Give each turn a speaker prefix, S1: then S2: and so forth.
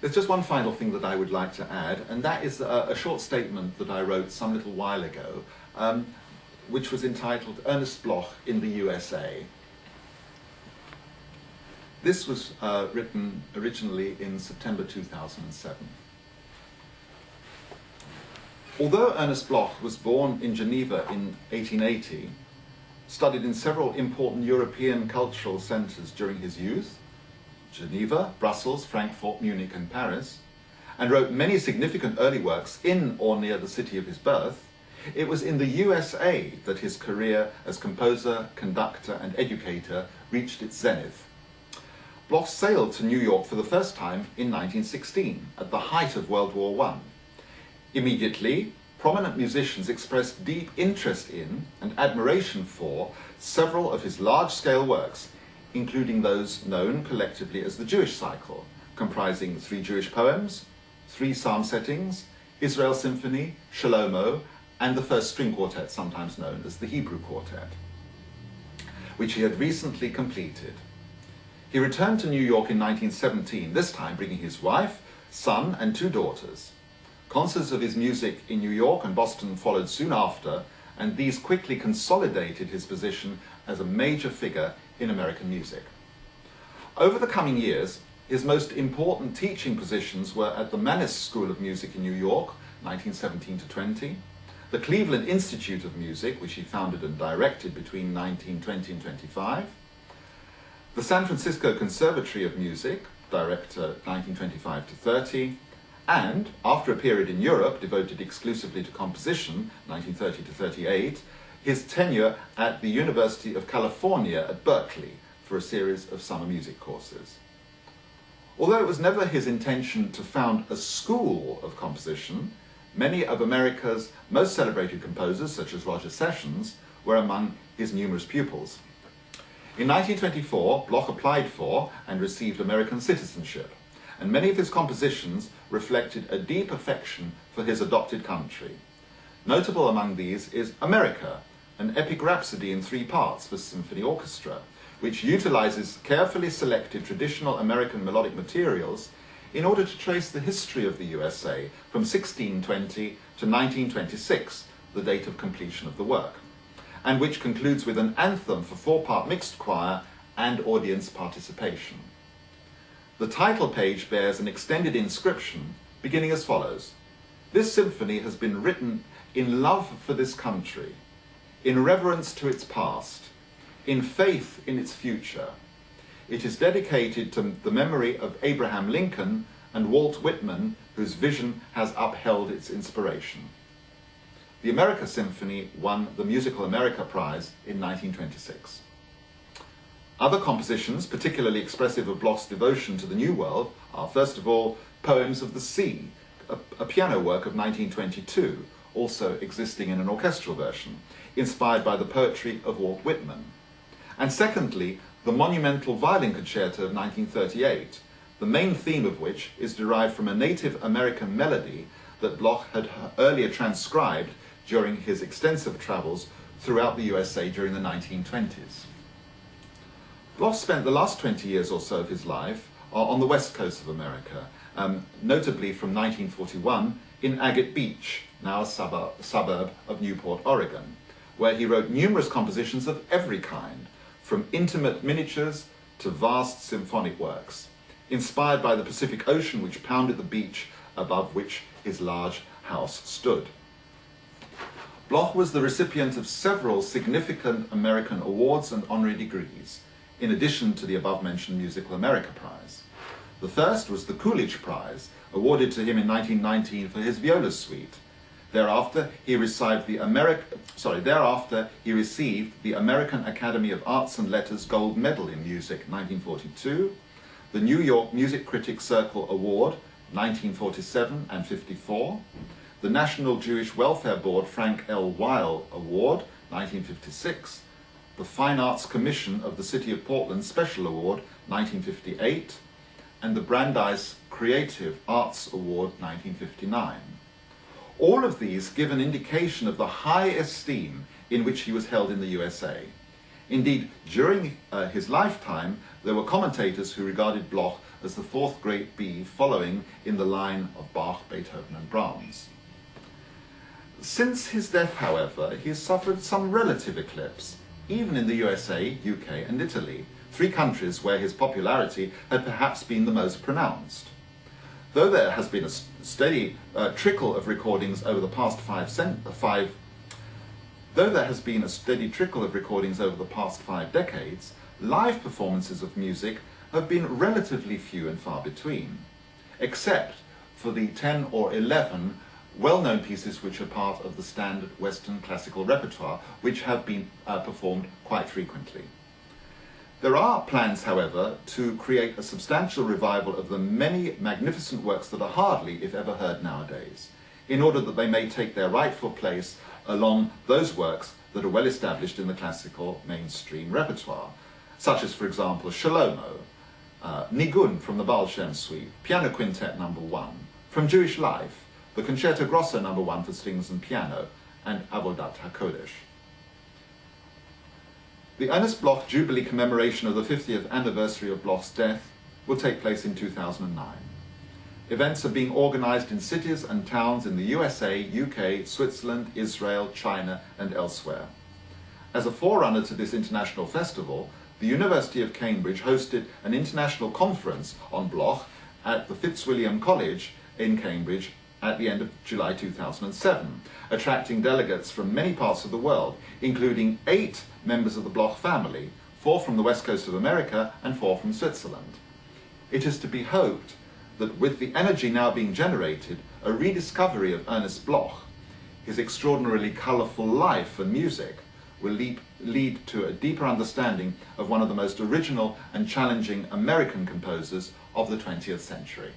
S1: There's just one final thing that I would like to add, and that is a short statement that I wrote some little while ago, which was entitled Ernest Bloch in the USA. This was written originally in September 2007. Although Ernest Bloch was born in Geneva in 1880, studied in several important European cultural centres during his youth, Geneva, Brussels, Frankfurt, Munich and Paris, and wrote many significant early works in or near the city of his birth, it was in the USA that his career as composer, conductor and educator reached its zenith. Bloch sailed to New York for the first time in 1916, at the height of World War I. Immediately, prominent musicians expressed deep interest in and admiration for several of his large-scale works, including those known collectively as the Jewish cycle, comprising 3 Jewish poems, 3 psalm settings, Israel Symphony, Shlomo, and the first string quartet, sometimes known as the Hebrew Quartet, which he had recently completed. He returned to New York in 1917, this time bringing his wife, son, and 2 daughters. Concerts of his music in New York and Boston followed soon after, and these quickly consolidated his position as a major figure in American music. Over the coming years, his most important teaching positions were at the Mannes School of Music in New York, 1917 to 20, the Cleveland Institute of Music, which he founded and directed between 1920 and 25, the San Francisco Conservatory of Music, director 1925 to 30, and, after a period in Europe devoted exclusively to composition, 1930 to 38, his tenure at the University of California at Berkeley for a series of summer music courses. Although it was never his intention to found a school of composition, many of America's most celebrated composers, such as Roger Sessions, were among his numerous pupils. In 1924, Bloch applied for and received American citizenship, and many of his compositions reflected a deep affection for his adopted country. Notable among these is America, an epic rhapsody in 3 parts for symphony orchestra, which utilizes carefully selected traditional American melodic materials in order to trace the history of the USA from 1620 to 1926, the date of completion of the work, and which concludes with an anthem for 4-part mixed choir and audience participation. The title page bears an extended inscription beginning as follows: "This symphony has been written in love for this country, in reverence to its past, in faith in its future. It is dedicated to the memory of Abraham Lincoln and Walt Whitman, whose vision has upheld its inspiration." The America Symphony won the Musical America Prize in 1926. Other compositions, particularly expressive of Bloch's devotion to the New World, are first of all Poems of the Sea, a piano work of 1922, also existing in an orchestral version, inspired by the poetry of Walt Whitman. And secondly, the monumental violin concerto of 1938, the main theme of which is derived from a Native American melody that Bloch had earlier transcribed during his extensive travels throughout the USA during the 1920s. Bloch spent the last 20 years or so of his life on the west coast of America, notably from 1941 in Agate Beach, now a suburb of Newport, Oregon, where he wrote numerous compositions of every kind, from intimate miniatures to vast symphonic works, inspired by the Pacific Ocean which pounded the beach above which his large house stood. Bloch was the recipient of several significant American awards and honorary degrees, in addition to the above-mentioned Musical America Prize. The first was the Coolidge Prize, awarded to him in 1919 for his viola suite. Thereafter, he received the American Academy of Arts and Letters Gold Medal in Music, 1942, the New York Music Critics Circle Award, 1947 and 54, the National Jewish Welfare Board Frank L. Weil Award, 1956, the Fine Arts Commission of the City of Portland Special Award, 1958, and the Brandeis Creative Arts Award, 1959. All of these give an indication of the high esteem in which he was held in the USA. Indeed, during his lifetime, there were commentators who regarded Bloch as the fourth great B, following in the line of Bach, Beethoven and Brahms. Since his death, however, he has suffered some relative eclipse, even in the USA, UK and Italy, three countries where his popularity had perhaps been the most pronounced. Though there has been a steady trickle of recordings over the past five decades, live performances of music have been relatively few and far between, except for the 10 or 11 well-known pieces which are part of the standard Western classical repertoire, which have been performed quite frequently. There are plans, however, to create a substantial revival of the many magnificent works that are hardly, if ever, heard nowadays, in order that they may take their rightful place along those works that are well established in the classical mainstream repertoire, such as, for example, Shlomo, Nigun from the Baal Shem Suite, Piano Quintet No. 1, from Jewish Life, the Concerto Grosso No. 1 for strings and piano, and Avodat HaKodesh. The Ernest Bloch Jubilee commemoration of the 50th anniversary of Bloch's death will take place in 2009. Events are being organised in cities and towns in the USA, UK, Switzerland, Israel, China and elsewhere. As a forerunner to this international festival, the University of Cambridge hosted an international conference on Bloch at the Fitzwilliam College in Cambridge at the end of July 2007, attracting delegates from many parts of the world, including 8 members of the Bloch family, 4 from the west coast of America and 4 from Switzerland. It is to be hoped that with the energy now being generated, a rediscovery of Ernest Bloch, his extraordinarily colourful life and music, will lead to a deeper understanding of one of the most original and challenging American composers of the 20th century.